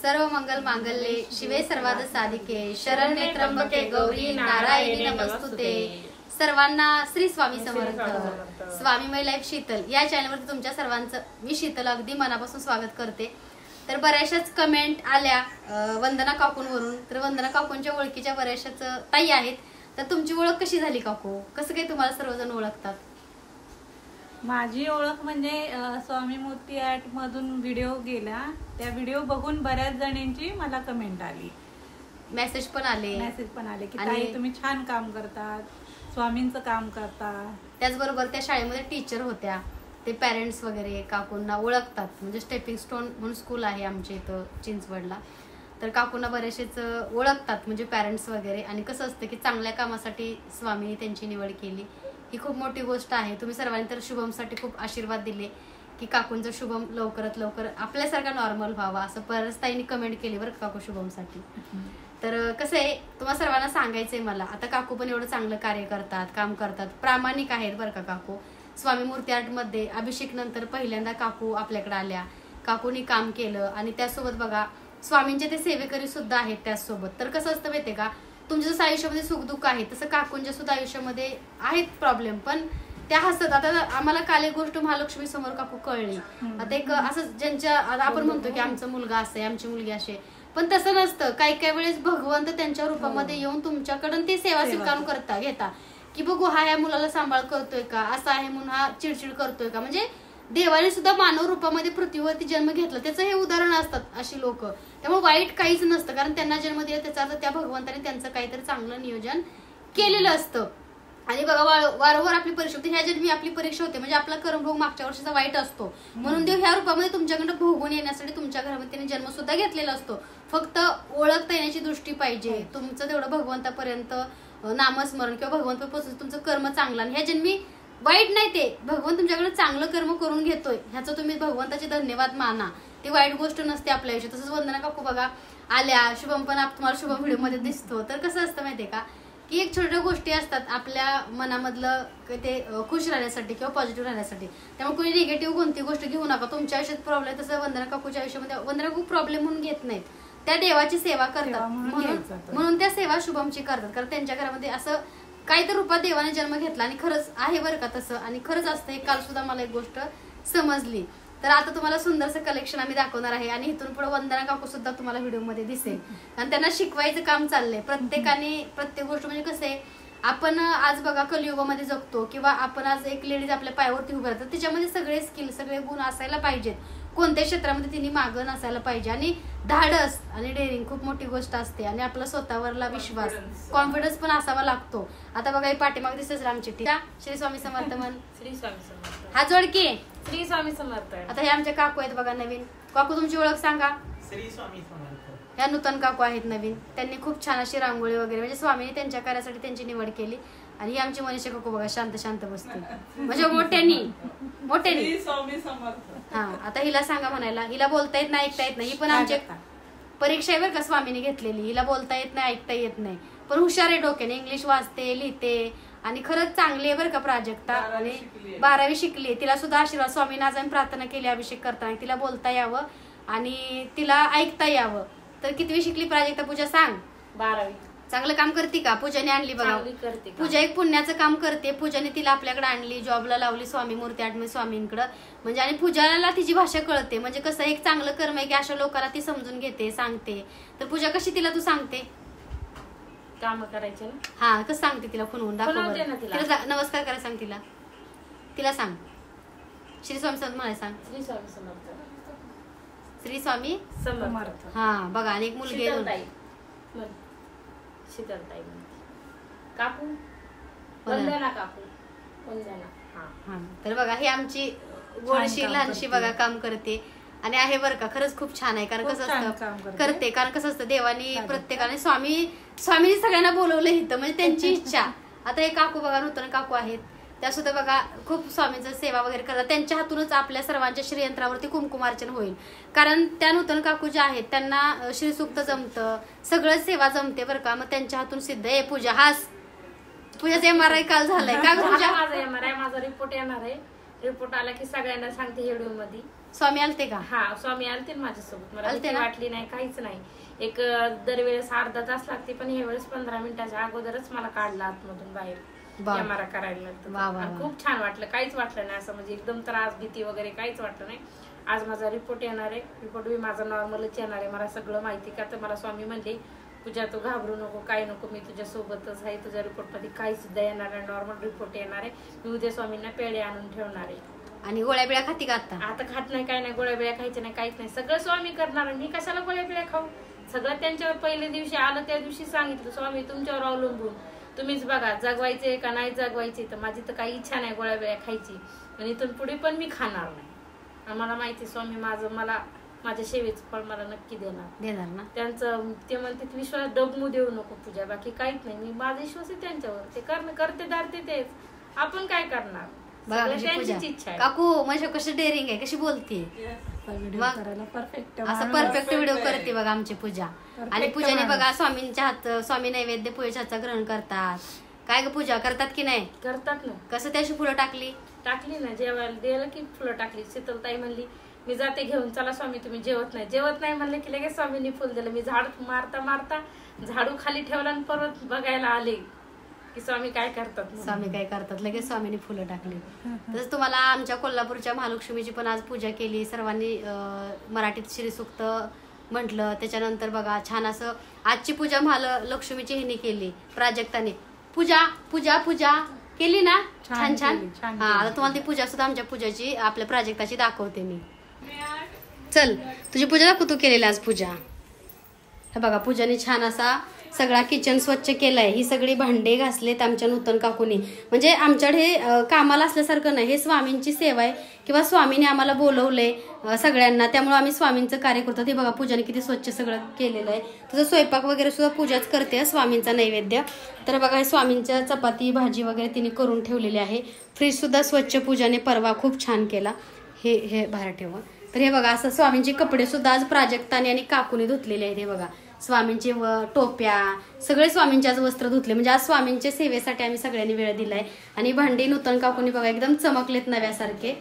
सर्व मंगल मांगल्ये शिवे सर्वार्थ साधिके शरण्ये त्र्यंबके गौरी नारायणी नमस्तुते। सर्वांना श्री स्वामी समर्थ। स्वामी माय लाईफ शीतल या चॅनलवरती तुमच्या सर्वांचं मी शीतल अगदी मनापासून स्वागत करते। तर बऱ्याचशाच कमेंट आल्या वंदना काकूंवरून, तर वंदना काकूंच्या ओळखीच्या बऱ्याचशाच ताई आहेत। तर तुमची ओळख कशी झाली काकू? कसं काय तुम्हाला सर्वजण ओळखतात? माझी ओळख म्हणजे स्वामी मूर्ती ॲट मधून व्हिडिओ गेला, त्या व्हिडिओ बघून बऱ्याच जणांची मला कमेंट आली, मेसेज पण आले की ताई तुम्ही छान काम करतात, स्वामींचं काम करता। त्याचबरोबर त्या शाळेमध्ये टीचर होत्या, ते पेरेंट्स वगैरे काकूंना ओळखतात। म्हणजे स्टेपिंग स्टोन म्हणून स्कूल आहे आमच्या इथं चिंचवडला, तर काकूंना बरेचसेच ओळखतात म्हणजे पेरेंट्स वगैरे। आणि कसं असतं की चांगल्या कामासाठी स्वामींनी त्यांची निवड केली, ही खूप मोठी गोष्ट आहे। तुम्ही सर्वांनी तर शुभमसाठी खूप आशीर्वाद दिले की काकूंचा शुभम लवकरात लवकर आपल्यासारखा नॉर्मल व्हावा, असं परत ताईंनी कमेंट केली बरं काकू शुभमसाठी। तर कसं आहे तुम्हाला सर्वांना सांगायचंय मला, आता काकू पण एवढं चांगलं कार्य करतात, काम करतात, प्रामाणिक आहेत बरं का काकू। स्वामी मूर्ती आर्ट मध्ये अभिषेक नंतर पहिल्यांदा काकू आपल्याकडे आल्या, काकूंनी काम केलं आणि त्यासोबत बघा स्वामींचे ते सेवेकरी सुद्धा आहेत त्यासोबत। तर कसं असतं माहितीये का, तुमच्या जसं आयुष्यामध्ये सुखदुःख आहे तसं काकूंच्या सुद्धा आयुष्यामध्ये आहेत प्रॉब्लेम, पण त्या हसत। आता आम्हाला काल एक गोष्ट महालक्ष्मी समोर काकू कळली, आता एक असं ज्यांच्या आपण म्हणतो की आमचा मुलगा असे, आमची मुलगी असे, पण तसं नसतं। काही काही वेळेस भगवंत त्यांच्या रूपामध्ये येऊन तुमच्याकडून ती सेवा स्वीकारून घेता की बघू हा या मुलाला सांभाळ करतोय का, असं आहे म्हणून हा चिडचिड करतोय का। म्हणजे देवाने सुद्धा मानव रूपामध्ये पृथ्वीवरती जन्म घेतला, त्याचं हे उदाहरण असतात अशी लोक। त्यामुळे वाईट काहीच नसतं, कारण त्यांना जन्म दिला त्याचा अर्थ त्या भगवंताने त्यांचं काहीतरी चांगलं नियोजन केलेलं असतं। आणि बघा वारंवार आपली परीक्षा होते, ह्या जन्मी आपली परीक्षा होते, म्हणजे आपला कर्मभोग मागच्या वर्षीचा वाईट असतो, म्हणून देव ह्या रूपामध्ये तुमच्याकडे भोगून येण्यासाठी तुमच्या घरामध्ये त्याने जन्म सुद्धा घेतलेला असतो। फक्त ओळखता येण्याची दृष्टी पाहिजे, तुमचं तेवढं भगवंतापर्यंत नामस्मरण किंवा भगवंतापासून तुमचं कर्म चांगलं। आणि ह्या जन्मी वाईट नाही, ते भगवंत तुमच्याकडे चांगलं कर्म करून घेतोय ह्याचं तुम्ही भगवंताचे धन्यवाद माना, ती वाईट गोष्ट नसते आपल्या आयुष्यात। तसंच वंदना काकू बघा आल्या, शुभम पण तुम्हाला शुभम व्हिडिओ मध्ये दिसतो। तर कसं असतं माहितीये का की एक छोट्या गोष्टी असतात आपल्या मनामधलं ते खुश राहण्यासाठी किंवा पॉझिटिव्ह राहण्यासाठी। त्यामुळे कोणी निगेटिव्ह कोणती गोष्ट घेऊ नका। तुमच्या आयुष्यात प्रॉब्लेम तसं वंदना काकूच्या आयुष्यामध्ये वंदना काकू प्रॉब्लेम म्हणून घेत नाहीत, त्या देवाची सेवा करतात म्हणून त्या सेवा शुभमची करतात, कारण त्यांच्या घरामध्ये असं काहीतरी रूपात देवाने जन्म घेतला आणि खरंच आहे बरं का तसं, आणि खरंच असतं। काल सुद्धा मला एक गोष्ट समजली। तर आता तुम्हाला सुंदरसं कलेक्शन आम्ही दाखवणार आहे आणि इथून पुढे वंदना काकू सुद्धा तुम्हाला व्हिडिओमध्ये दिसेल, आणि त्यांना शिकवायचं काम चाललंय। प्रत्येकाने प्रत्येक गोष्ट म्हणजे कसं आहे, आपण आज बघा कलियुगामध्ये जगतो किंवा आपण आज एक लेडीज आपल्या पायावरती उभं राहतात, त्याच्यामध्ये सगळे स्किल सगळे गुण असायला पाहिजेत, कोणत्याही क्षेत्रामध्ये तिने मागं नसायला पाहिजे। आणि धाडस आणि डेअरिंग खूप मोठी गोष्ट असते, आणि आपला स्वतःवरला विश्वास कॉन्फिडन्स पण असावा लागतो। आता बघा ही पाठीमाग दिसतेच रामचिट्टी, श्री स्वामी समर्थ म्हण, श्री स्वामी समर्थ, हा जोडकी श्री स्वामी समर्थ। आता हे आमच्या काकू आहेत बघा नवीन। काकू तुमची ओळख सांगा? श्री स्वामी समर्थ। ह्या नूतन काकू आहेत नवीन, त्यांनी खूप छान अशी रांगोळी वगैरे म्हणजे स्वामीने त्यांच्या कार्यासाठी त्यांची निवड केली। आणि ही आमची मनीषा काकू बघा शांत शांत बसते, म्हणजे मोठ्यानी स्वामी समर्थ। हा आता हिला सांगा म्हणायला, हिला बोलता येत नाही ऐकता येत नाही, ही पण आमची परीक्षा आहे बरं का स्वामीने घेतलेली। हिला बोलता येत नाही ऐकता येत नाही, पण हुशार आहे डोक्याने, इंग्लिश वाचते लिहिते आणि खरंच चांगली आहे बरं का प्राजक्ता। आणि 12वी शिकली, तिला सुद्धा आशीर्वाद स्वामीने आज आम्ही प्रार्थना केली अभिषेक करताना तिला बोलता यावं आणि तिला ऐकता यावं। तर कितवी शिकली प्राजक्ता? पूजा सांग। 12वी। चांगलं काम करते का? पूजाने आणली बघा, पूजा एक पुण्याचं काम करते, पूजाने तिला आपल्याकडे आणली, जॉबला लावली स्वामी मूर्ती आर्ट मध्ये स्वामींकडे, म्हणजे आणि पूजाला तिची भाषा कळते, म्हणजे कसं एक चांगलं कर्म आहे की अशा लोकांना ती समजून घेते सांगते। तर पूजा कशी तिला तू सांगते काम करायचे ना? हा कसं सांगते तिला फोनवरून दाखव, तिला नमस्कार करा सांग, तिला सांग श्री स्वामी समर्थ म्हणाय सांग, श्री स्वामी समर्थ, श्री स्वामी समर्थ। हा बघा, आणि एक मुलगी शीतलताई काकू, वंदना काकू, वंदना। हा तर बघा ही आमची गोडशी लहानशी बघा काम करते आणि आहे बरं का, खरंच खूप छान आहे। कारण कसं असतं करते, कारण कसं असतं देवानी प्रत्येकाने स्वामीने सगळ्यांना बोलवलं इथं, म्हणजे त्यांची इच्छा। आता हे काकू बघा नूतन काकू आहेत, त्या सुद्धा बघा खूप स्वामींचं सेवा वगैरे करतात, त्यांच्या हातूनच आपल्या सर्वांच्या श्रीयंत्रावरती कुंकुमार्चन होईल, कारण त्या नूतन काकू ज्या आहेत त्यांना श्रीसूक्त जमतं, सगळं सेवा जमते बरं का। मग त्यांच्या हातून सिद्ध आहे। पूजा हास, पूजाचा MRI काल झालाय का? माझा MRI, माझा रिपोर्ट येणार आहे, रिपोर्ट आला की सगळ्यांना सांगते व्हिडिओ मध्ये। स्वामी आलते का? हा स्वामी आलते ना माझ्यासोबत. मला आलते भीती ना? वाटली नाही, काहीच नाही. एक दरवेळेस अर्धा तास लागते, पण ह्या वेळेस 15 मिनिटाच्या अगोदरच मला काढलं आतमधून बाहेर. MRI करायला लागतं. खूप छान वाटलं, काहीच वाटलं नाही असं म्हणजे एकदम त्रास भीती वगैरे काहीच वाटलं नाही. आज माझा रिपोर्ट येणार आहे. रिपोर्ट बी माझा नॉर्मलच येणार आहे. मला सगळं माहिती का, तर मला स्वामी म्हणले पूजा तू घाबरू नको, काही नको, मी तुझ्या सोबतच आहे. तुझ्या रिपोर्ट मध्ये काही सुद्धा येणार आहे, नॉर्मल रिपोर्ट येणार आहे. मी उद्या स्वामींना पेढे आणून ठेवणार आहे. आणि गोळ्या बिळ्या खाती का आता? आता खात नाही, काय नाही, गोळ्या बिळ्या खायच्या नाही, काहीच नाही. सगळं स्वामी करणार. मी कशाला गोळ्या बिळ्या खाऊ? सगळं त्यांच्यावर पहिल्या दिवशी आलं त्या दिवशी सांगितलं स्वामी तुमच्यावर अवलंबून, तुम्हीच बघा जगवायचे का नाही जगवायचे. तर माझी तर काही इच्छा नाही गोळ्या बिळ्या खायची, आणि इथून पुढे पण मी खाणार नाही. मला माहिती स्वामी मला माझ्या सेवेचं फळ मला नक्की देणार ना. त्यांचं ते म्हणते विश्वास डगमू देऊ नको पूजा, बाकी काहीच नाही. मी माझा विश्वास आहे त्यांच्यावर. ते करते दारते तेच, आपण काय करणार? त्यांचीच इच्छा आहे. काकू म्हणजे कशी डेअरिंग आहे, कशी बोलते, परफेक्ट असं परफेक्ट व्हिडिओ करते बघा आमची पूजा. आणि पूजाने बघा स्वामींच्या हात, स्वामी नैवेद्य पूजेच्या हातचं ग्रहण करतात. काय ग पूजा करतात की नाही? करतात ना. कसं त्याशी फुलं टाकली ना, जेवायला दिलं की फुलं टाकली. शीतलताई म्हणली मी जाते घेऊन, चला स्वामी तुम्ही जेवत नाही म्हणले की लगेच स्वामींनी फुल दिलं. मी झाडू मारता झाडू खाली ठेवला आणि परत बघायला आले की स्वामी काय करतात. लगेच स्वामींनी फुलं टाकली. तसंच तुम्हाला आमच्या कोल्हापूरच्या महालक्ष्मीची पण आज पूजा केली. सर्वांनी मराठीत श्रीसूक्त म्हटलं. त्याच्यानंतर बघा छान असं आजची पूजा महालक्ष्मीची हिने केली, प्राजक्ताने. पूजा केली ना, छान. हा, आता तुम्हाला ती पूजा सुद्धा आमच्या पूजाची आपल्या प्राजक्ताची दाखवते मी. चल तुझी पूजा दाखव, तू केलेली आज पूजा. हे बघा पूजाने छान असा सगळा किचन स्वच्छ केलाय. ही सगळी भांडे घासलेत आमच्या नूतन काकूनी. म्हणजे आमच्याकडे कामाला असल्यासारखं नाही, हे स्वामींची सेवा आहे किंवा स्वामीने आम्हाला बोलवलंय सगळ्यांना, त्यामुळे आम्ही स्वामींचं कार्य करतो. हे बघा पूजाने किती स्वच्छ सगळं केलेलं आहे. तुझं स्वयंपाक वगैरे सुद्धा पूजाच करते, स्वामींचा नैवेद्य. तर बघा हे स्वामींच्या चपाती भाजी वगैरे तिने करून ठेवलेली आहे. फ्रीज सुद्धा स्वच्छ पूजाने परवा खूप छान केला. हे बाहेर ठेवा. तर हे बघा असं स्वामींचे कपडे सुद्धा आज प्राजक्ताने आणि काकूने धुतलेले आहेत. हे बघा स्वामींचे टोप्या सगळे स्वामींचे आज वस्त्र धुतले. म्हणजे आज स्वामींच्या सेवेसाठी आम्ही सगळ्यांनी वेळ दिलाय. आणि भांडी नूतन काकूनी बघा एकदम चमकलेत नव्यासारखे.